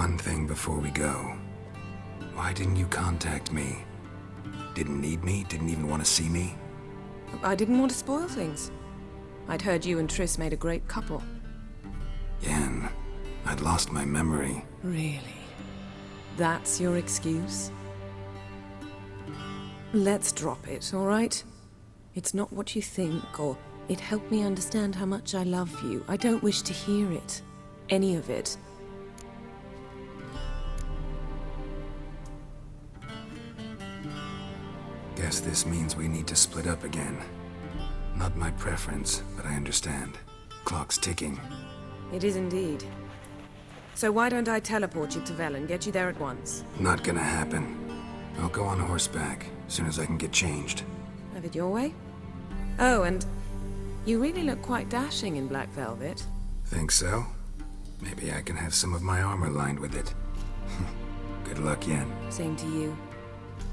One thing before we go. Why didn't you contact me? Didn't need me? Didn't even want to see me? I didn't want to spoil things. I'd heard you and Triss made a great couple. Yen, I'd lost my memory. Really? That's your excuse? Let's drop it, all right? It's not what you think, or it helped me understand how much I love you. I don't wish to hear it. Any of it. Guess this means we need to split up again. Not my preference, but I understand. Clock's ticking. It is indeed. So why don't I teleport you to Velen, get you there at once? Not gonna happen. I'll go on horseback, as soon as I can get changed. Have it your way? Oh, and you really look quite dashing in black velvet. Think so? Maybe I can have some of my armor lined with it. Good luck, Yen. Same to you.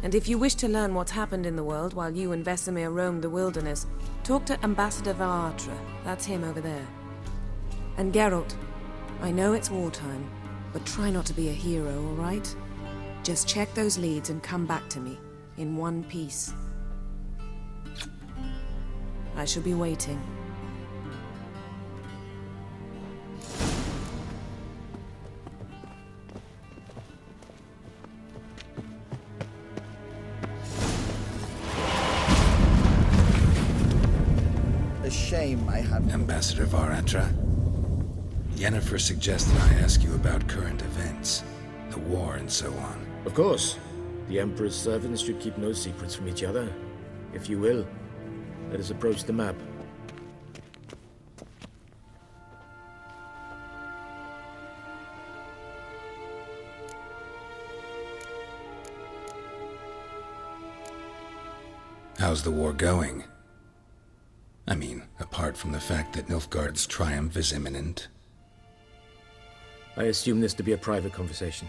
And if you wish to learn what's happened in the world while you and Vesemir roamed the wilderness, talk to Ambassador Varatra. That's him over there. And Geralt, I know it's wartime, but try not to be a hero, all right? Just check those leads and come back to me, in one piece. I shall be waiting. A shame I have... Ambassador Varatra? Yennefer suggested I ask you about current events, the war and so on. Of course. The Emperor's servants should keep no secrets from each other. If you will, let us approach the map. How's the war going? I mean, apart from the fact that Nilfgaard's triumph is imminent. I assume this to be a private conversation.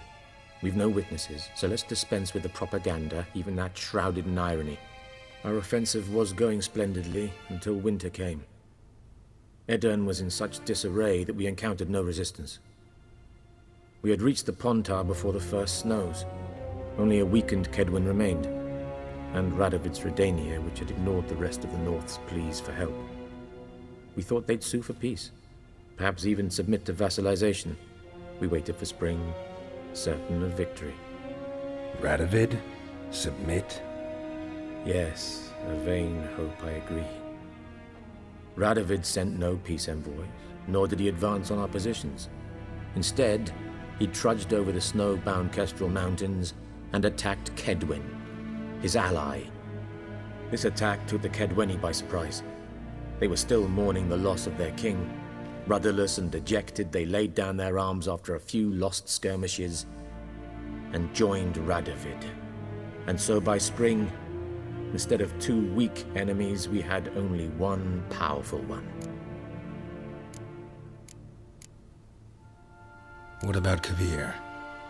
We've no witnesses, so let's dispense with the propaganda, even that shrouded in irony. Our offensive was going splendidly until winter came. Aedirn was in such disarray that we encountered no resistance. We had reached the Pontar before the first snows. Only a weakened Kaedwen remained, and Radovid's Redania, which had ignored the rest of the North's pleas for help. We thought they'd sue for peace, perhaps even submit to vassalization. We waited for spring, certain of victory. Radovid? Submit? Yes, a vain hope, I agree. Radovid sent no peace envoys, nor did he advance on our positions. Instead, he trudged over the snow-bound Kestrel Mountains and attacked Kaedwen, his ally. This attack took the Kaedweni by surprise. They were still mourning the loss of their king. Rudderless and dejected, they laid down their arms after a few lost skirmishes and joined Radovid. And so by spring, instead of two weak enemies, we had only one powerful one. What about Kovir?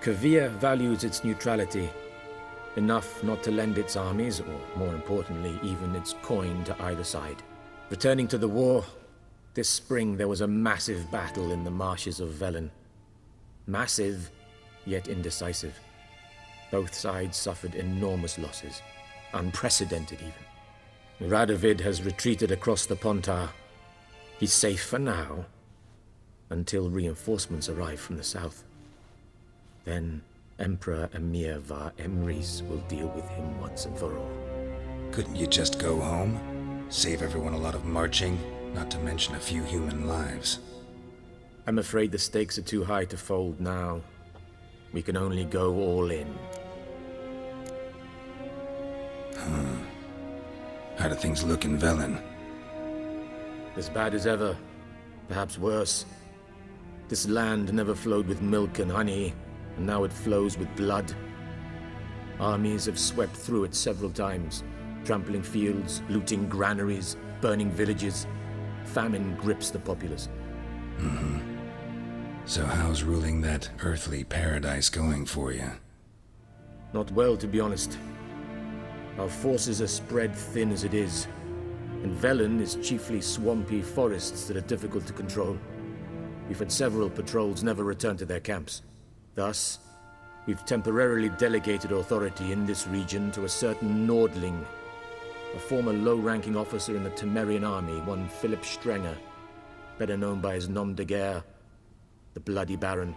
Kovir values its neutrality, enough not to lend its armies, or more importantly, even its coin to either side. Returning to the war, this spring there was a massive battle in the marshes of Velen. Massive, yet indecisive. Both sides suffered enormous losses, unprecedented even. Radovid has retreated across the Pontar. He's safe for now, until reinforcements arrive from the south. Then Emperor Emhyr var Emreis will deal with him once and for all. Couldn't you just go home? Save everyone a lot of marching, not to mention a few human lives. I'm afraid the stakes are too high to fold now. We can only go all in. How do things look in Velen? As bad as ever, perhaps worse. This land never flowed with milk and honey, and now it flows with blood. Armies have swept through it several times, trampling fields, looting granaries, burning villages. Famine grips the populace. So how's ruling that earthly paradise going for you? Not well, to be honest. Our forces are spread thin as it is, and Velen is chiefly swampy forests that are difficult to control. We've had several patrols never return to their camps. Thus, we've temporarily delegated authority in this region to a certain Nordling, a former low-ranking officer in the Temerian army, one Philip Strenger, better known by his nom de guerre, the Bloody Baron.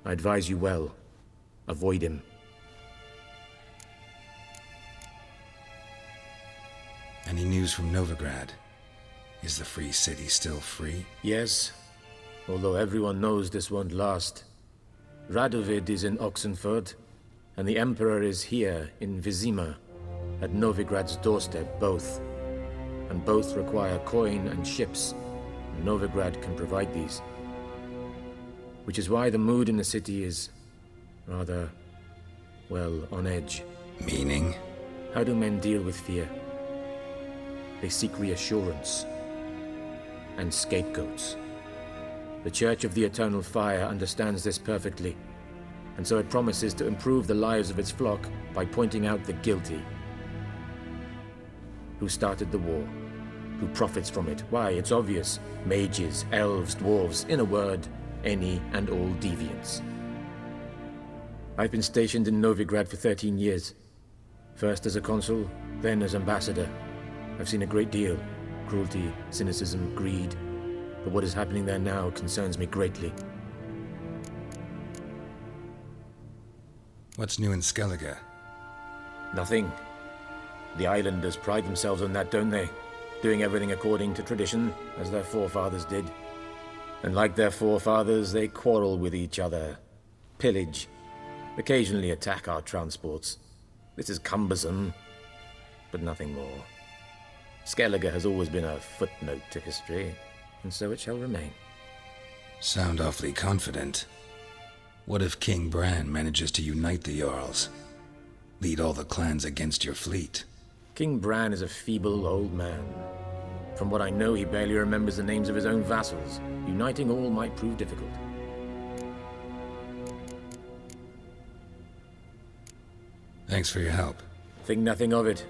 I advise you well. Avoid him. Any news from Novigrad? Is the Free City still free? Yes, although everyone knows this won't last. Radovid is in Oxenford, and the Emperor is here in Vizima, at Novigrad's doorstep, both. And both require coin and ships. Novigrad can provide these. Which is why the mood in the city is rather, well, on edge. Meaning? How do men deal with fear? They seek reassurance and scapegoats. The Church of the Eternal Fire understands this perfectly, and so it promises to improve the lives of its flock by pointing out the guilty. Who started the war? Who profits from it? Why, it's obvious. Mages, elves, dwarves, in a word, any and all deviants. I've been stationed in Novigrad for 13 years. First as a consul, then as ambassador. I've seen a great deal. Cruelty, cynicism, greed. But what is happening there now concerns me greatly. What's new in Skellige? Nothing. The islanders pride themselves on that, don't they? Doing everything according to tradition, as their forefathers did. And like their forefathers, they quarrel with each other, pillage, occasionally attack our transports. This is cumbersome, but nothing more. Skellige has always been a footnote to history, and so it shall remain. Sound awfully confident. What if King Bran manages to unite the Jarls? Lead all the clans against your fleet? King Bran is a feeble old man. From what I know, he barely remembers the names of his own vassals. Uniting all might prove difficult. Thanks for your help. Think nothing of it.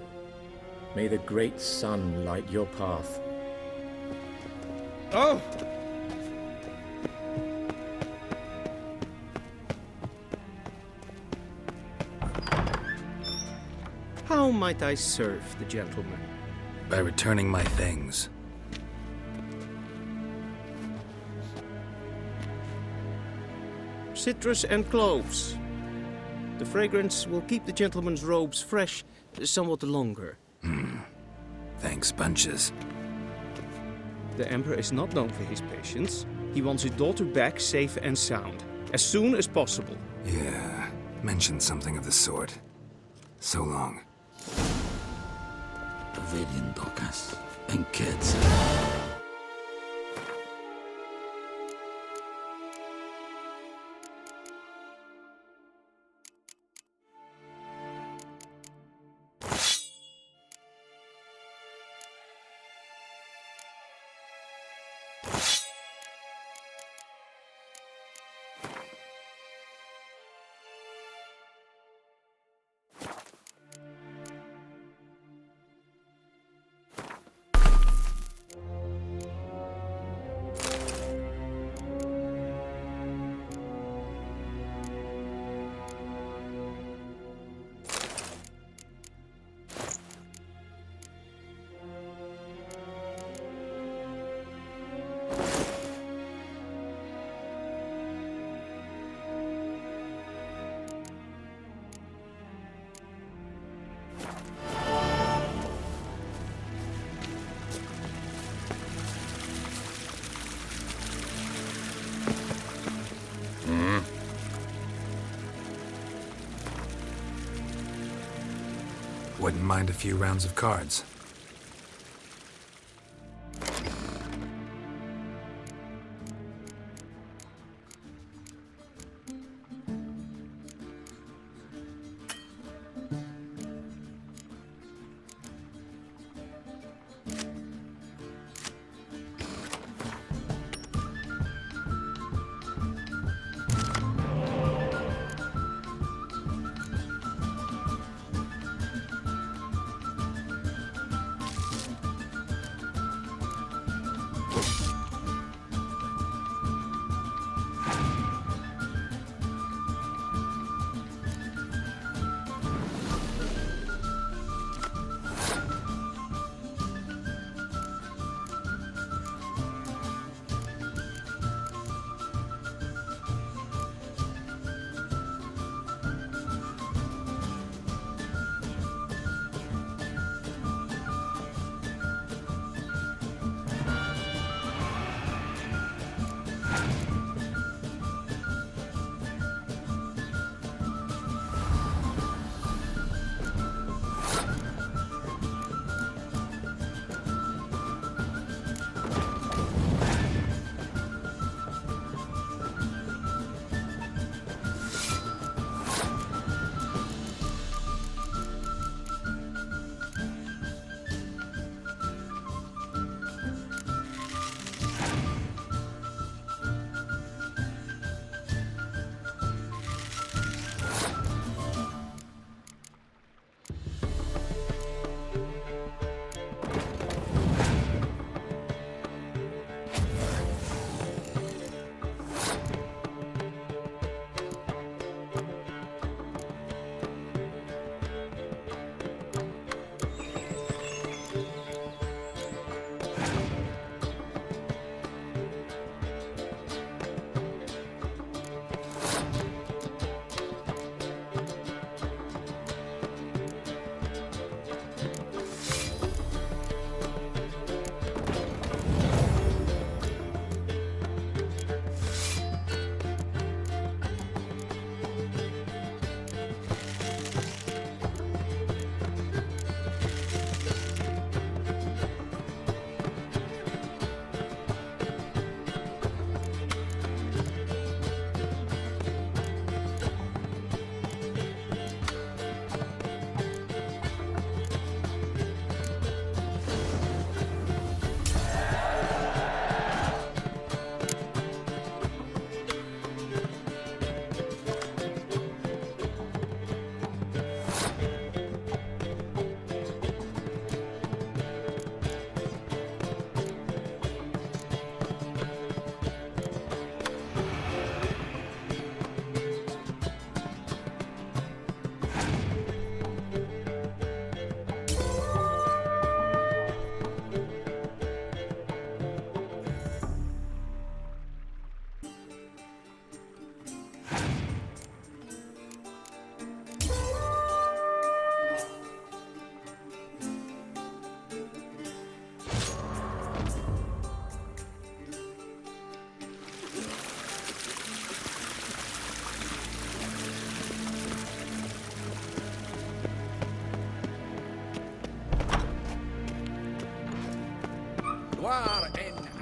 May the great sun light your path. Oh! How might I serve the gentleman? By returning my things. Citrus and cloves. The fragrance will keep the gentleman's robes fresh somewhat longer. Thanks, bunches. The Emperor is not known for his patience. He wants his daughter back safe and sound, as soon as possible. Yeah, mentioned something of the sort. So long. Valiant Docas and kids. Wouldn't mind a few rounds of cards.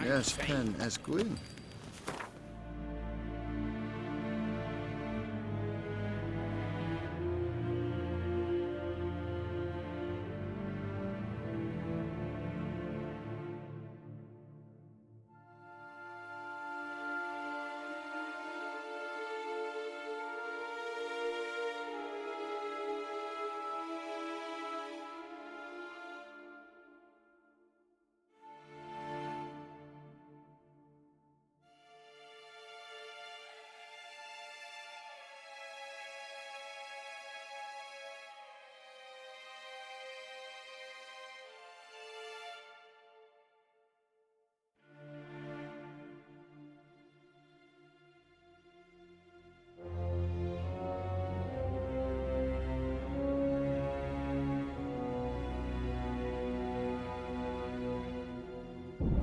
Yes, Pen Esquin.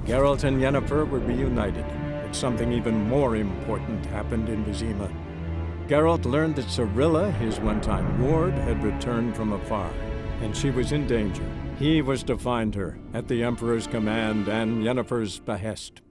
Geralt and Yennefer were reunited, but something even more important happened in Vizima. Geralt learned that Cirilla, his one-time ward, had returned from afar, and she was in danger. He was to find her, at the Emperor's command and Yennefer's behest.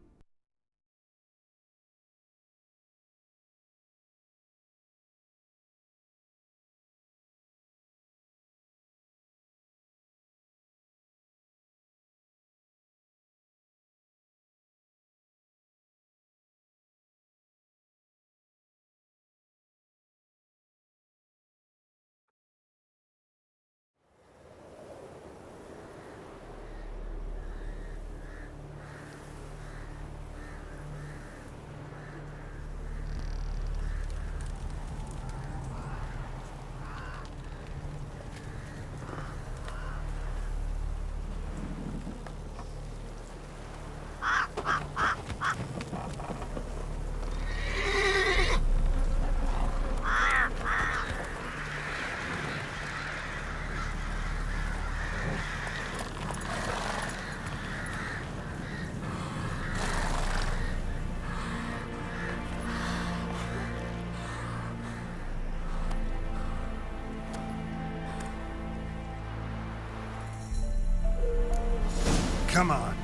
Come on.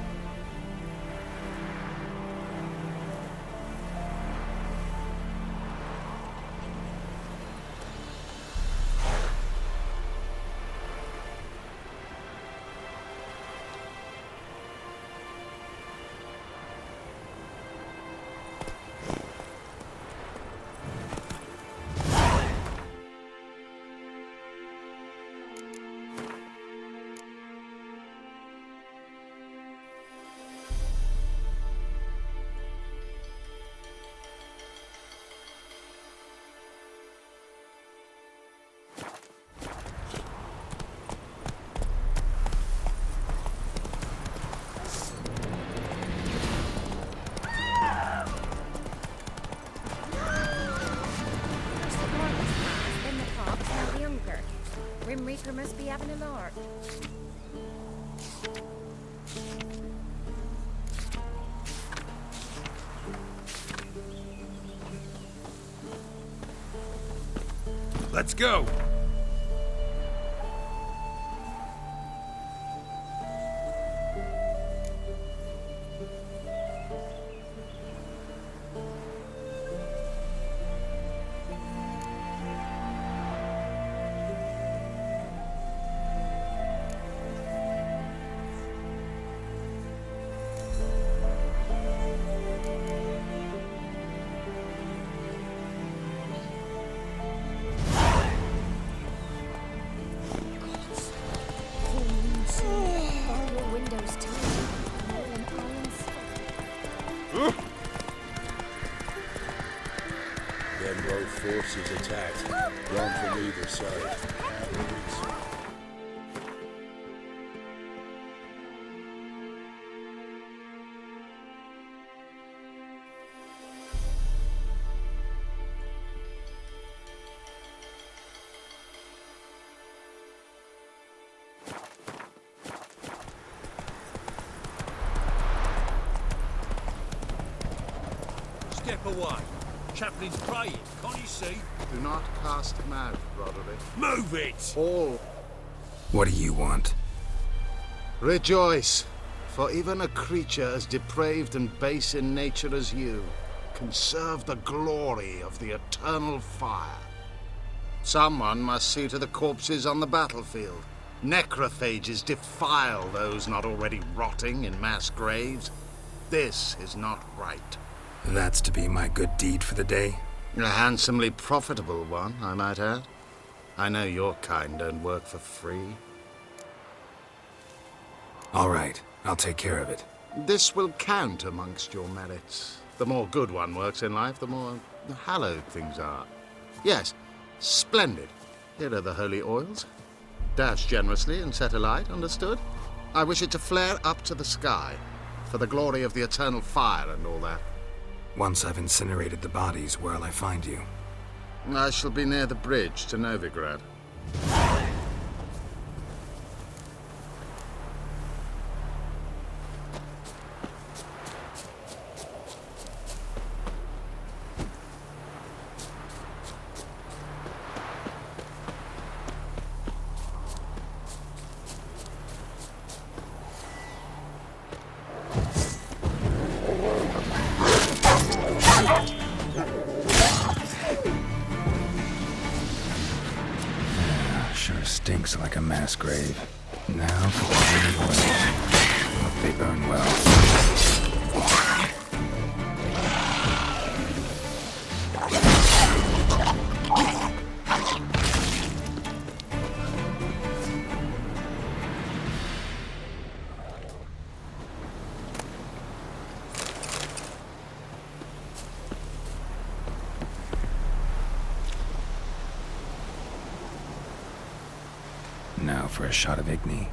Grim Reaper must be having a lark. Let's go! Then both forces attacked, one from either side. Step away. Chaplain's praying, can't you see? Do not cast him out, brotherly. Move it! All What do you want? rejoice, for even a creature as depraved and base in nature as you can serve the glory of the eternal fire. Someone must see to the corpses on the battlefield. Necrophages defile those not already rotting in mass graves. This is not right. That's to be my good deed for the day? A handsomely profitable one, I might add. I know your kind don't work for free. All right, I'll take care of it. This will count amongst your merits. The more good one works in life, the more hallowed things are. Yes, splendid. Here are the holy oils. Dash generously and set alight, understood? I wish it to flare up to the sky, for the glory of the eternal fire and all that. Once I've incinerated the bodies, where'll I find you? I shall be near the bridge to Novigrad. Sure stinks like a mass grave. Now for the holy oils. Hope they burn well. Now for a shot of Igni.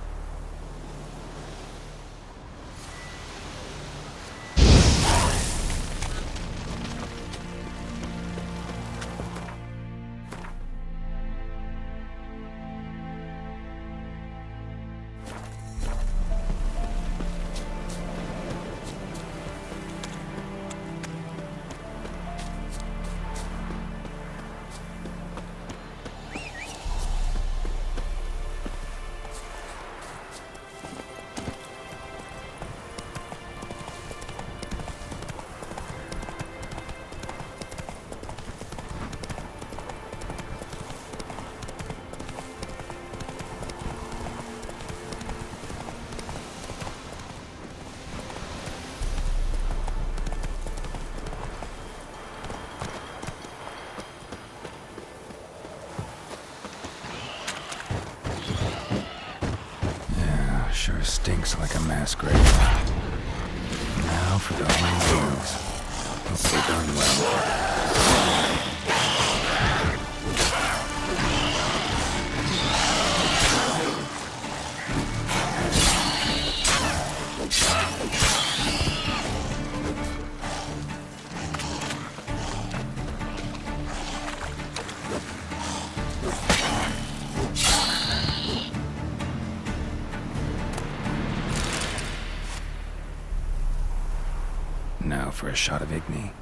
Sure stinks like a mass grave. Now for the holy oils. Hope they burn well. Now for a shot of Igni.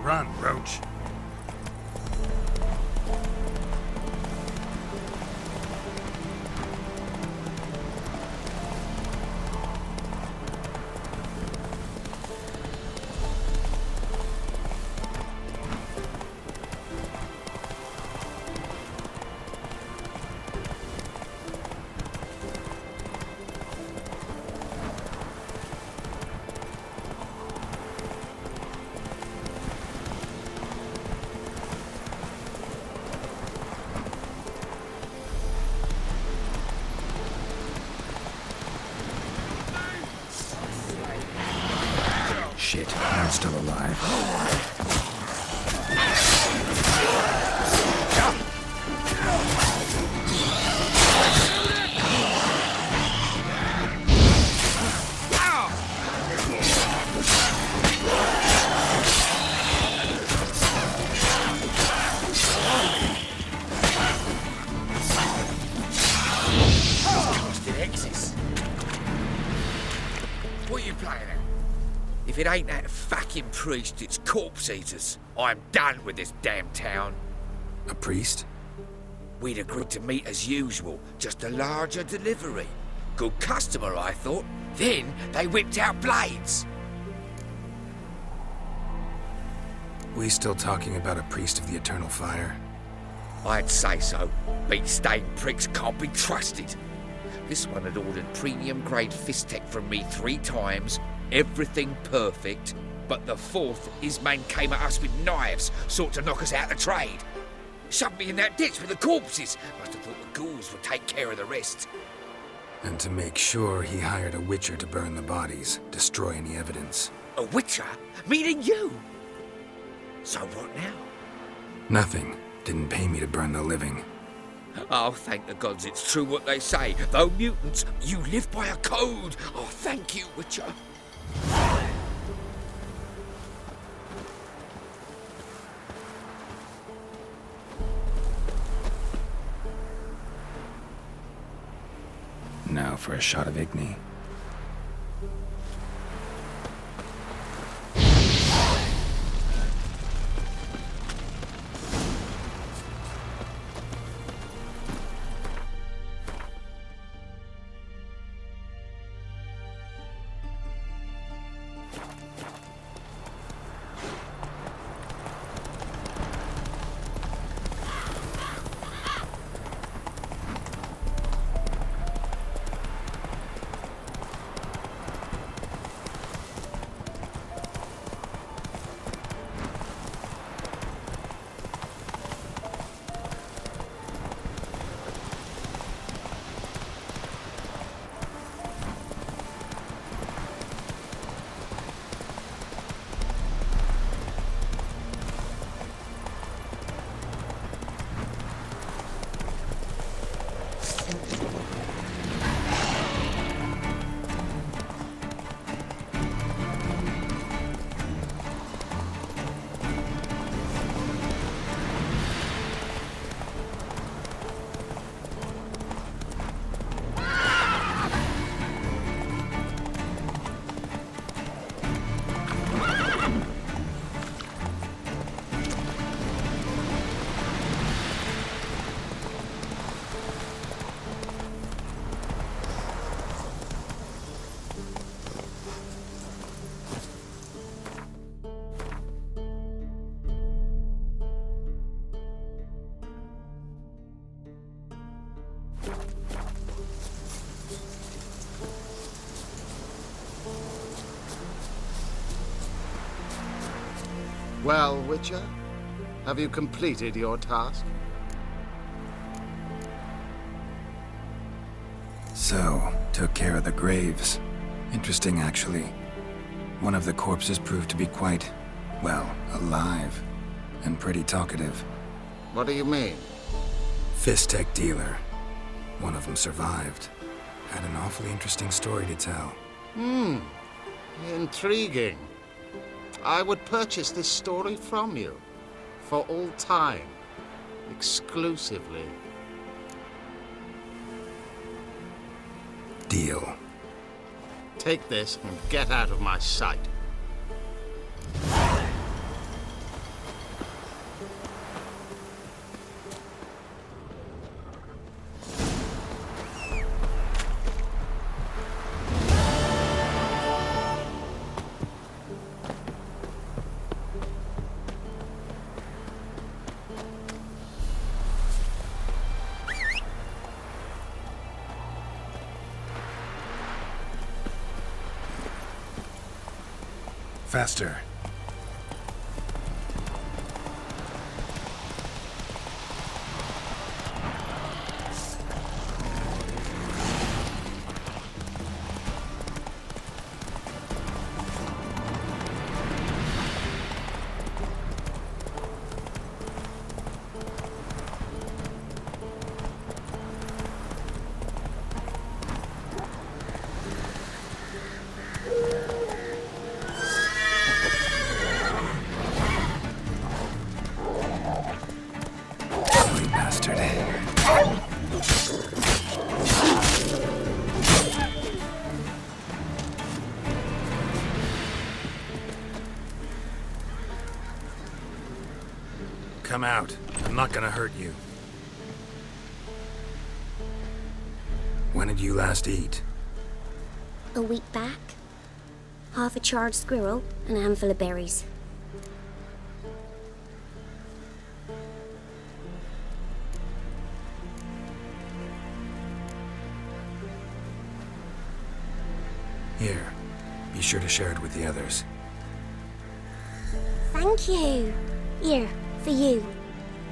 Run, Roach. Shit, I'm still alive. that fucking priest, it's corpse eaters. I'm done with this damn town. A priest? We'd agreed to meet as usual, just a larger delivery. Good customer, I thought. Then they whipped out blades. We still talking about a priest of the Eternal Fire? I'd say so. Beat-stained pricks can't be trusted. This one had ordered premium-grade fist tech from me 3 times, everything perfect, but the 4th, his man came at us with knives, sought to knock us out of trade. Shoved me in that ditch with the corpses. Must have thought the ghouls would take care of the rest. And to make sure, he hired a witcher to burn the bodies, destroy any evidence. A witcher? Meaning you? So what now? Nothing. Didn't pay me to burn the living. Oh, thank the gods it's true what they say. Though mutants, you live by a code. Oh, thank you, Witcher. Now for a shot of Igni. Well, Witcher, have you completed your task? So, took care of the graves. Interesting, actually. One of the corpses proved to be quite, well, alive. And pretty talkative. What do you mean? Fist tech dealer. One of them survived. Had an awfully interesting story to tell. Intriguing. I would purchase this story from you. For all time. Exclusively. Deal. Take this and get out of my sight. Faster. Come out. I'm not gonna hurt you. When did you last eat? A week back. Half a charred squirrel and a handful of berries. Here. Be sure to share it with the others. Thank you. Here, for you.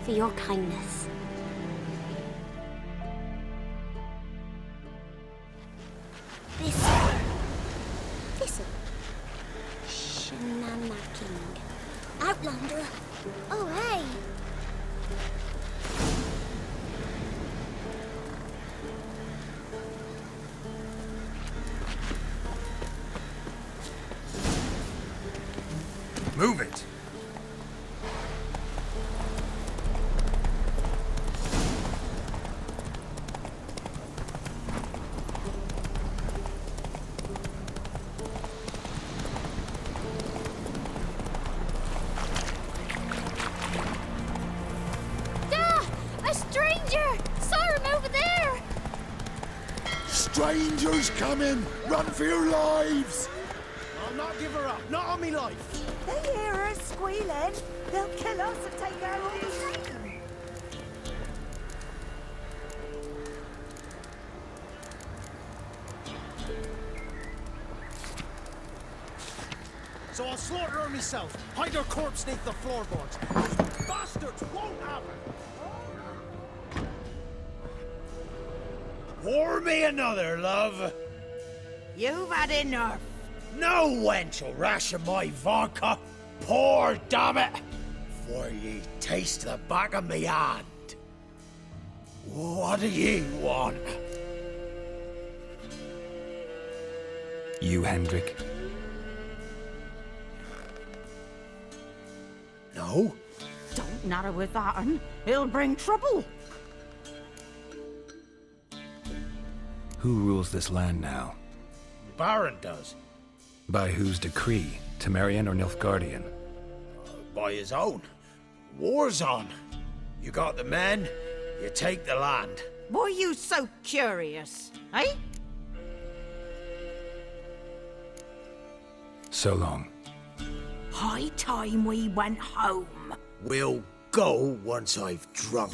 For your kindness. Listen. Shenanacking. Outlander. Oh, hey. Move it! A stranger! Saw him over there! Strangers coming! Run for your lives! I'll not give her up. Not on me life. They hear her squealing. They'll kill us and take her all the same. So I'll slaughter her myself. Hide her corpse neath the floorboards. Those bastards won't have her. Pour me another, love. You've had enough. No wench will ration my vodka. Pour, damn it. For ye taste the back of me hand. What do ye want? You, Hendrik? No? Don't natter with that un. It'll bring trouble. Who rules this land now? Baron does. By whose decree? Temerian or Nilfgaardian? By his own. War's on. You got the men, you take the land. Why are you so curious, eh? So long. High time we went home. We'll go once I've drunk.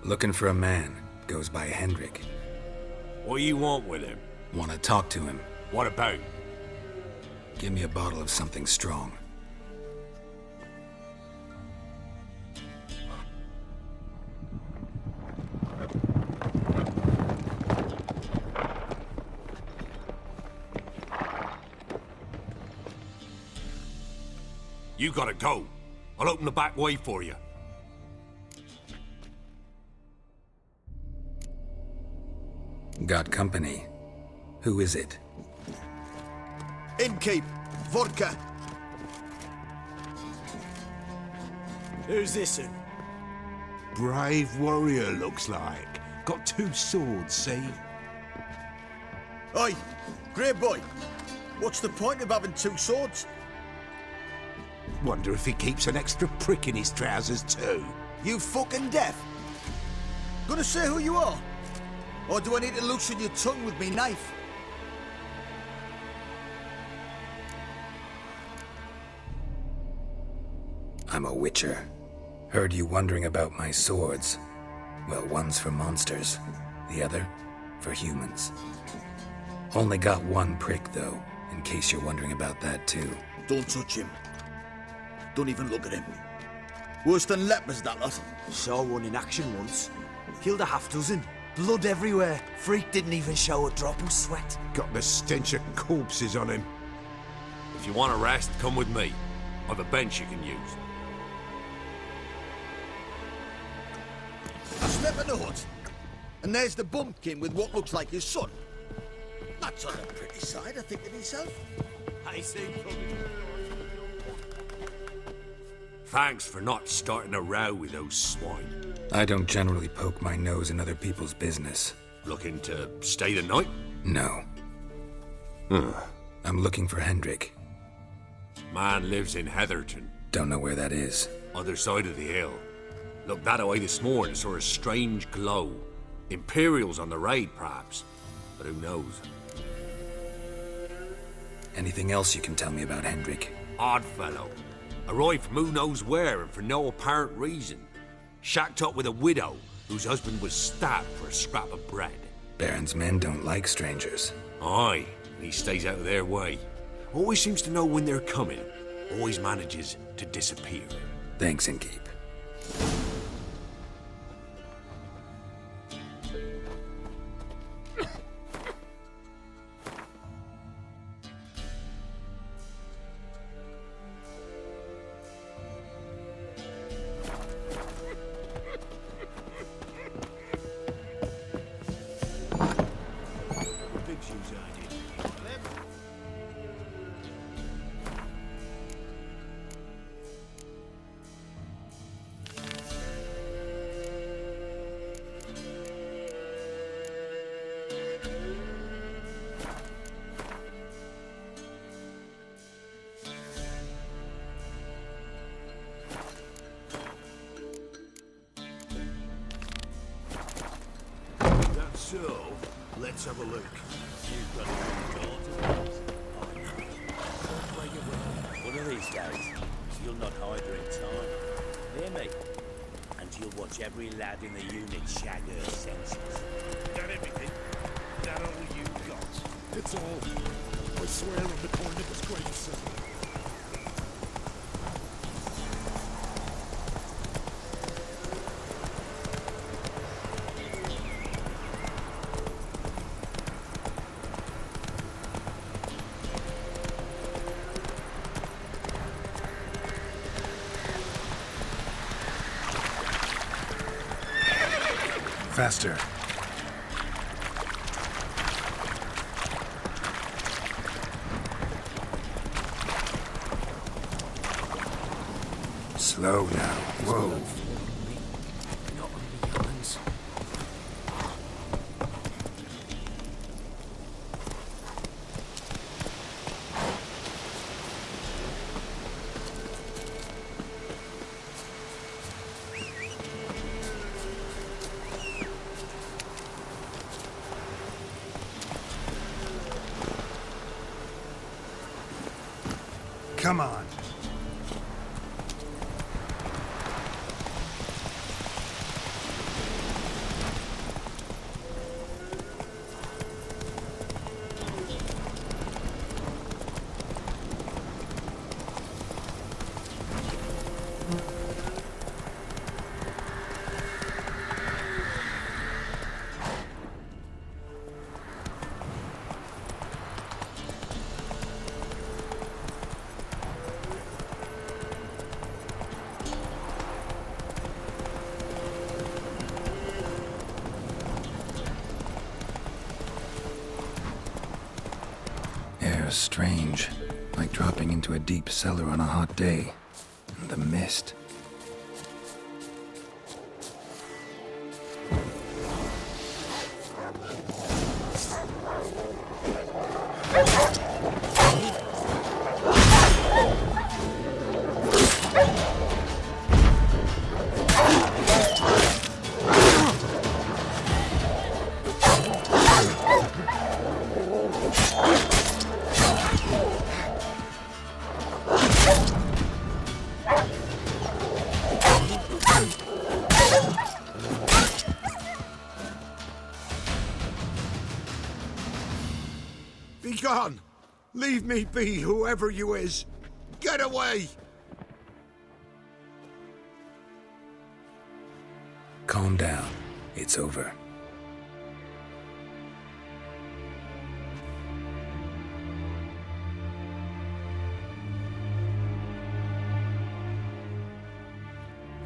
Looking for a man. Goes by Hendrik. What you want with him? Want to talk to him. What about? Give me a bottle of something strong. You gotta go. I'll open the back way for you. Got company. Who is it? Innkeep, vodka. Who's this in? Brave warrior, looks like. Got 2 swords, see? Oi, grey boy. What's the point of having 2 swords? Wonder if he keeps an extra prick in his trousers too. You fucking deaf? Gonna say who you are? Or do I need to loosen your tongue with me knife? I'm a witcher. Heard you wondering about my swords. Well, one's for monsters, the other for humans. Only got 1 prick, though, in case you're wondering about that, too. Don't touch him. Don't even look at him. Worse than lepers, that lot. Saw one in action once. Killed a half dozen. Blood everywhere. Freak didn't even show a drop of sweat. Got the stench of corpses on him. If you want a rest, come with me. I've a bench you can use. I step in the hut, and there's the bumpkin with what looks like his son. That's on the pretty side, I think to myself. I see. Thanks for not starting a row with those swine. I don't generally poke my nose in other people's business. Looking to stay the night? No. I'm looking for Hendrik. Man lives in Heatherton. Don't know where that is. Other side of the hill. Looked that away this morning, saw a strange glow. Imperials on the raid, perhaps. But who knows? Anything else you can tell me about Hendrik? Odd fellow. Arrived from who knows where and for no apparent reason. Shacked up with a widow whose husband was stabbed for a scrap of bread. Baron's men don't like strangers. Aye, and he stays out of their way. Always seems to know when they're coming. Always manages to disappear. Thanks, Inkeep. So, let's have a look. One of these days, you'll not hide her in time. Hear me? And you'll watch every lad in the unit shag her senses. Got everything? That all you got? It's all. I swear on the coin of this great city. Faster. Slow now. Whoa. Come on. Air's strange, like dropping into a deep cellar on a hot day. And the mist. Be gone! Leave me be, whoever you is! Get away! Calm down. It's over.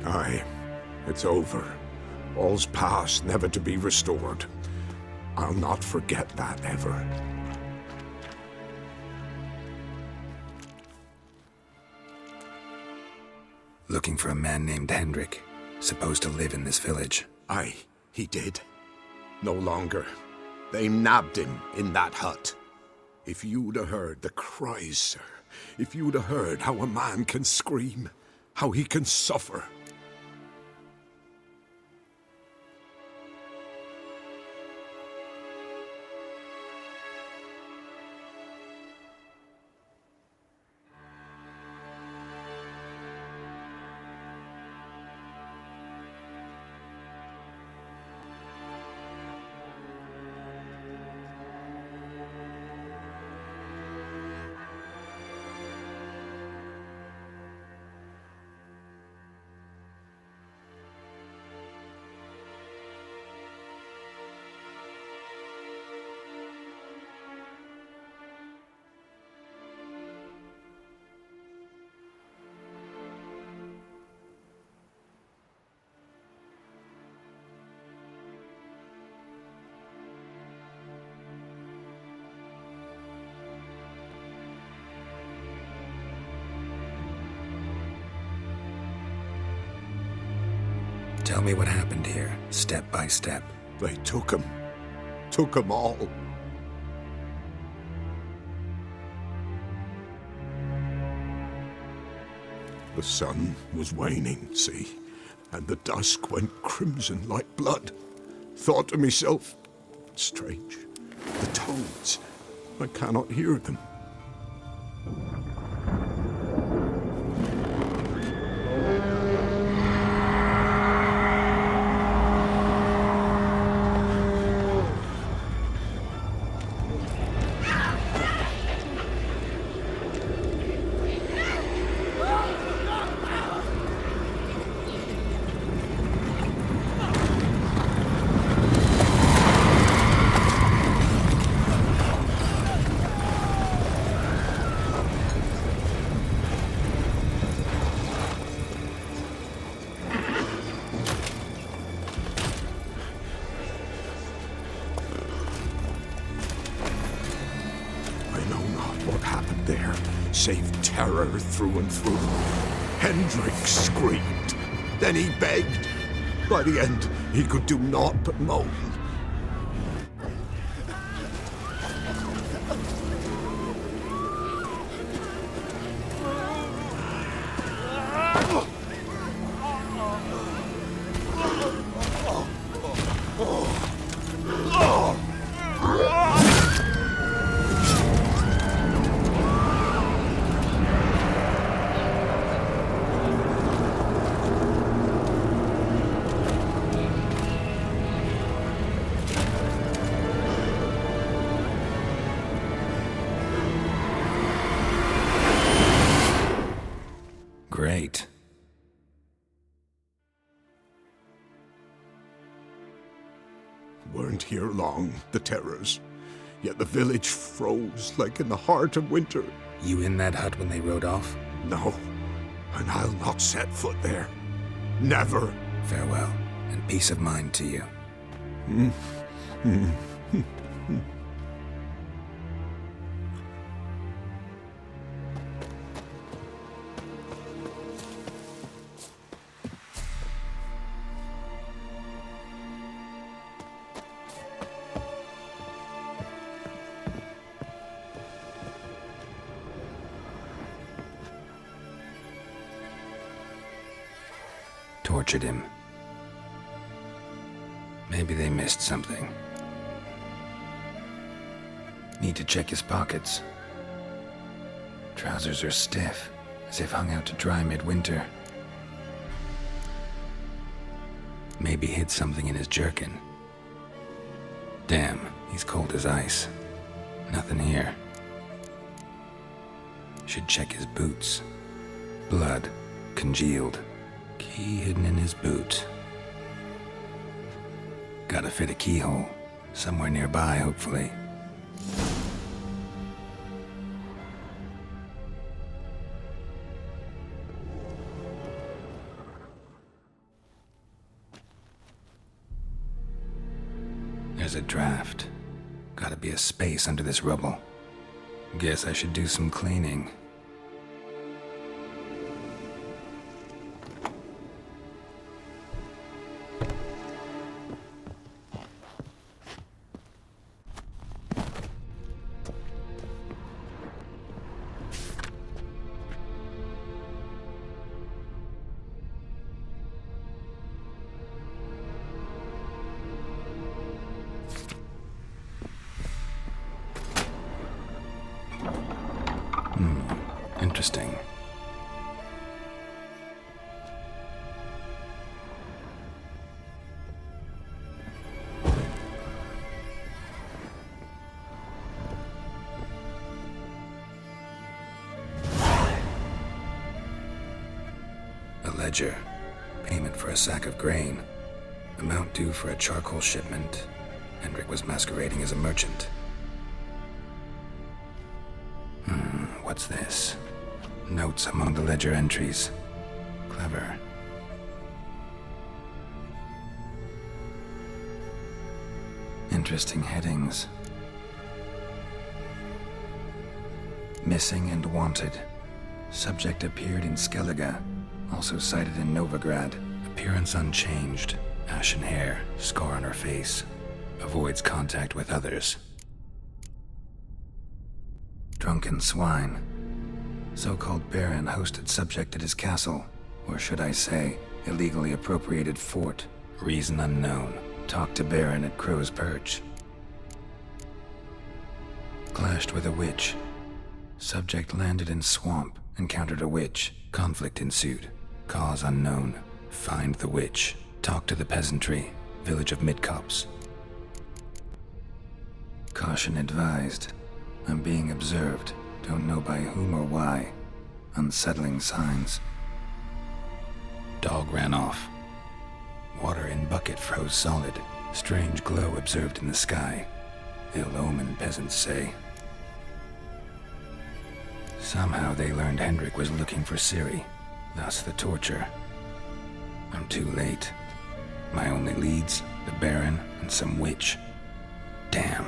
Aye, it's over. All's past, never to be restored. I'll not forget that ever. Looking for a man named Hendrik, supposed to live in this village. Aye, he did. No longer. They nabbed him in that hut. If you'd have heard the cries, sir, if you'd have heard how a man can scream, how he can suffer. Tell me what happened here, step by step. They took him. Took them all. The sun was waning, see, and the dusk went crimson like blood. Thought to myself, strange, the toads, I cannot hear them. Save terror through and through. Hendrik screamed. Then he begged. By the end, he could do naught but moan. Great. Weren't here long, the terrors. Yet the village froze like in the heart of winter. You in that hut when they rode off? No, and I'll not set foot there. Never. Farewell, and peace of mind to you. Tortured him. Maybe they missed something. Need to check his pockets. Trousers are stiff, as if hung out to dry midwinter. Maybe hid something in his jerkin. Damn, he's cold as ice. Nothing here. Should check his boots. Blood, congealed. Key hidden in his boot. Gotta fit a keyhole. Somewhere nearby, hopefully. There's a draft. Gotta be a space under this rubble. Guess I should do some cleaning. interesting. A ledger. Payment for a sack of grain. Amount due for a charcoal shipment. Hendrik was masquerading as a merchant. What's this? Notes among the ledger entries. Clever. Interesting headings. Missing and wanted. Subject appeared in Skellige. Also cited in Novigrad. Appearance unchanged. Ashen hair. Scar on her face. Avoids contact with others. Drunken swine. So-called baron hosted subject at his castle. Or should I say, illegally appropriated fort. Reason unknown. Talked to baron at Crow's Perch. Clashed with a witch. Subject landed in swamp. Encountered a witch. Conflict ensued. Cause unknown. Find the witch. Talk to the peasantry. Village of Midcopse. Caution advised. I'm being observed. Don't know by whom or why. Unsettling signs. Dog ran off. Water in bucket froze solid. Strange glow observed in the sky. Ill omen, peasants say. Somehow they learned Hendrik was looking for Ciri. Thus the torture. I'm too late. My only leads, the Baron and some witch. Damn.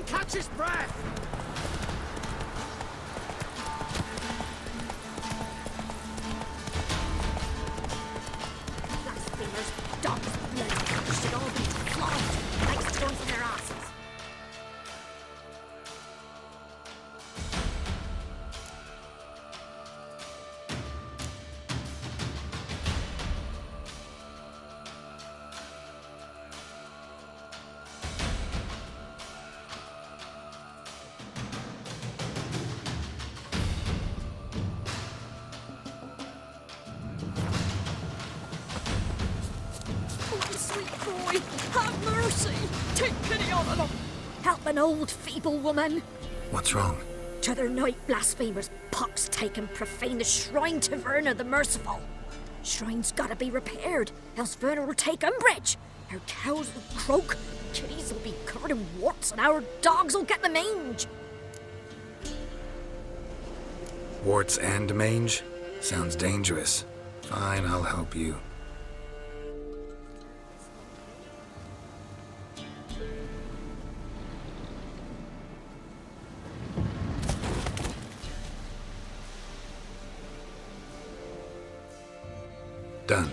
Catch his breath! Blasphemers, dogs, blood, should all be flogged like stones in their asses. Boy, have mercy! Take pity on them! Help an old feeble woman! What's wrong? T'other night blasphemers pox take and profane the shrine to Verna the Merciful. Shrine's gotta be repaired, else Verna will take umbrage. Our cows will croak, kitties will be covered in warts, and our dogs will get the mange. Warts and mange? Sounds dangerous. Fine, I'll help you. Done.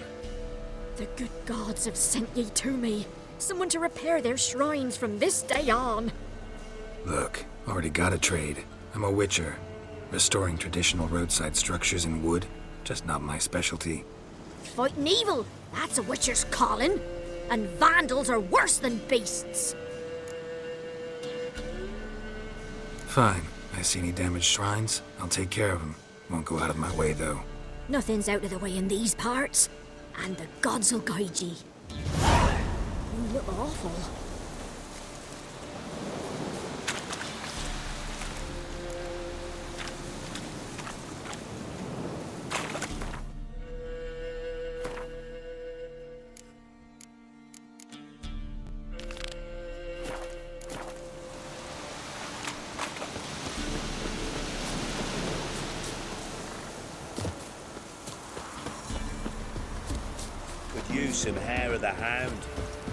The good gods have sent ye to me. Someone to repair their shrines from this day on. Look, already got a trade. I'm a witcher. Restoring traditional roadside structures in wood, just not my specialty. Fighting evil, that's a witcher's calling. And vandals are worse than beasts. Fine. I see any damaged shrines, I'll take care of them. Won't go out of my way, though. Nothing's out of the way in these parts. And the gods will guide ye. You look awful. Use some hair of the hound.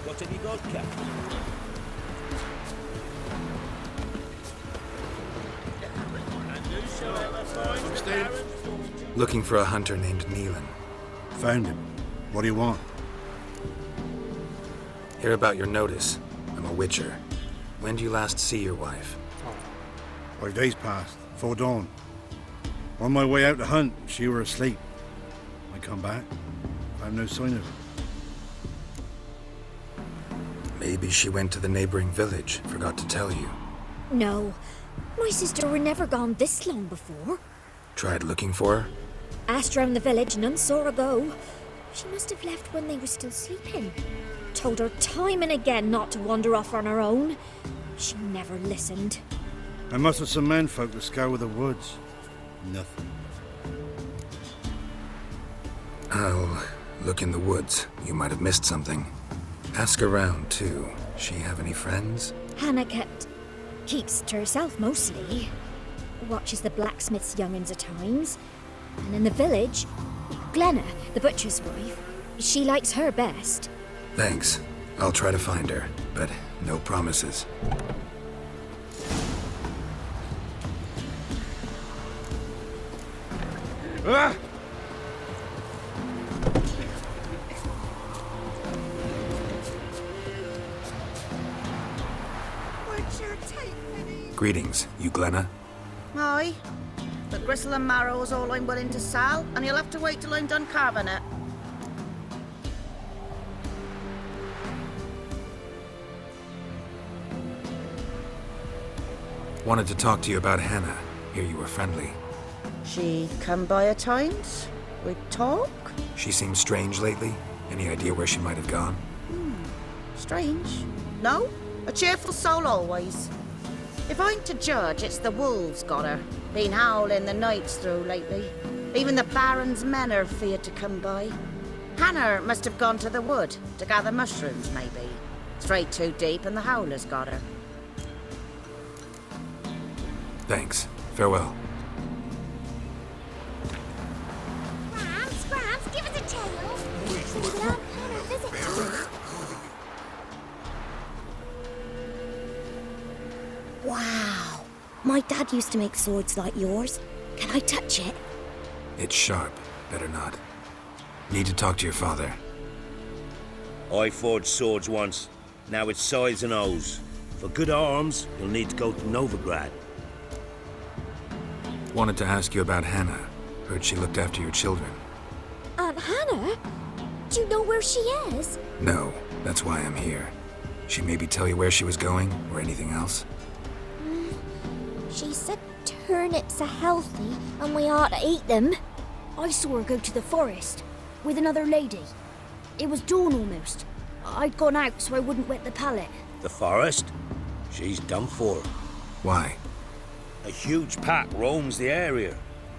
Got any vodka? Looking for a hunter named Neelan. Found him. What do you want? Hear about your notice. I'm a witcher. When do you last see your wife? 5 days passed, before dawn. On my way out to hunt, she were asleep. I come back, found no sign of her. Maybe she went to the neighboring village, forgot to tell you. No, my sister were never gone this long before. Tried looking for her? Asked round the village, none saw her go. She must have left when they were still sleeping. Told her time and again not to wander off on her own. She never listened. I mustered some menfolk to scour the woods. Nothing. I'll look in the woods. You might have missed something. Ask around, too. She have any friends? Hannah keeps to herself mostly. Watches the blacksmith's young'uns at times. And in the village, Glenna, the butcher's wife, she likes her best. Thanks. I'll try to find her, but no promises. Ah! Greetings, you Glenna? Aye. The gristle and marrow is all I'm willing to sell, and you'll have to wait till I'm done carving it. Wanted to talk to you about Hannah. Hear you were friendly. She come by at times. We talk. She seems strange lately. Any idea where she might have gone? Strange. No, a cheerful soul always. If I'm to judge, it's the wolves got her. Been howling the nights through lately. Even the Baron's men are feared to come by. Hannah must have gone to the wood to gather mushrooms, maybe. Strayed too deep and the howlers got her. Thanks. Farewell. Scrams, give us a tail. Wow. My dad used to make swords like yours. Can I touch it? It's sharp. Better not. Need to talk to your father. I forged swords once. Now it's scythes and hoes. For good arms, you'll need to go to Novigrad. Wanted to ask you about Hannah. Heard she looked after your children. Aunt Hannah? Do you know where she is? No, that's why I'm here. She maybe tell you where she was going, or anything else? She said turnips are healthy and we ought to eat them. I saw her go to the forest with another lady. It was dawn almost. I'd gone out so I wouldn't wet the pallet. The forest? She's done for. Why? A huge pack roams the area.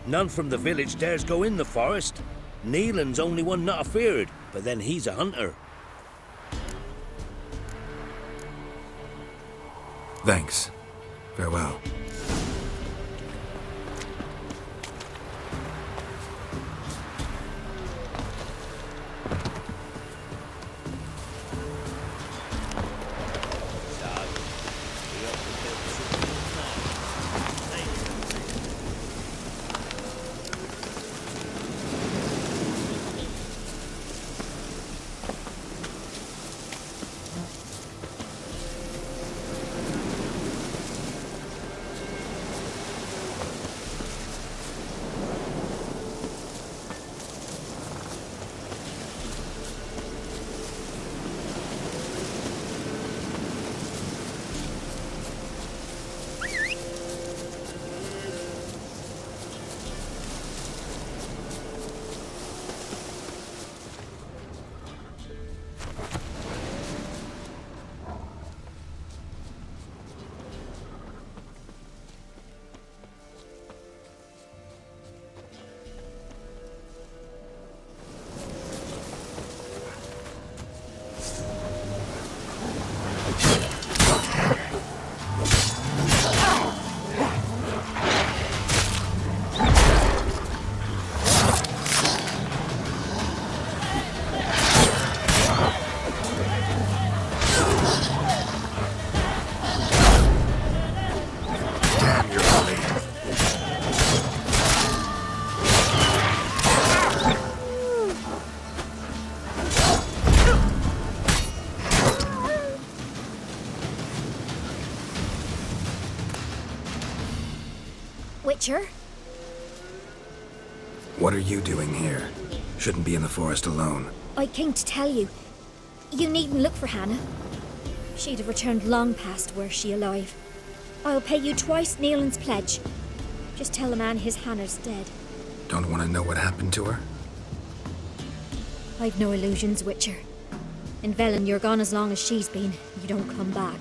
None from the village dares go in the forest. Neelan's only one not afeared, but then he's a hunter. Thanks. Farewell. Witcher? What are you doing here? Shouldn't be in the forest alone. I came to tell you. You needn't look for Hannah. She'd have returned long past were she alive. I'll pay you twice Nealon's pledge. Just tell the man his Hannah's dead. Don't want to know what happened to her? I've no illusions, Witcher. In Velen, you're gone as long as she's been. You don't come back.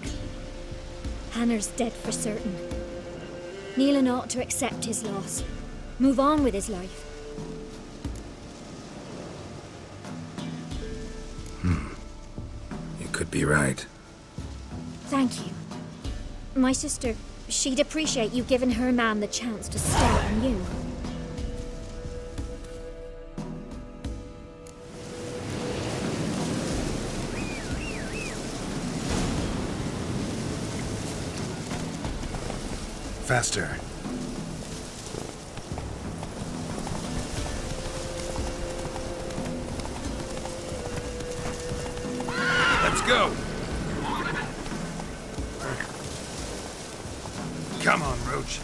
Hannah's dead for certain. Nealon ought to accept his loss. Move on with his life. You could be right. Thank you. My sister, she'd appreciate you giving her man the chance to start anew. Faster. Let's go. Come on, Roach.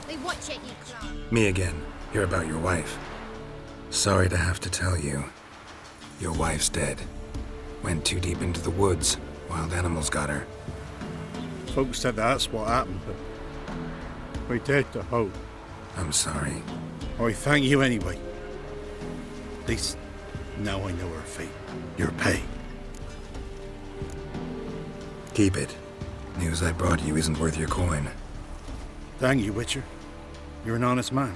They watch it, you clown. Me again. Hear about your wife. Sorry to have to tell you. Your wife's dead. Went too deep into the woods. Wild animals got her. Folks said that's what happened, but we take the hope. I'm sorry. I thank you anyway. At least now I know her fate. Your pay. Keep it. News I brought you isn't worth your coin. Thank you, Witcher. You're an honest man.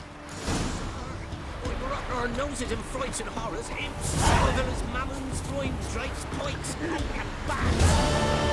We're up our noses in frights and horrors, imps, villains, mammons, throwing drakes, pikes, and bats.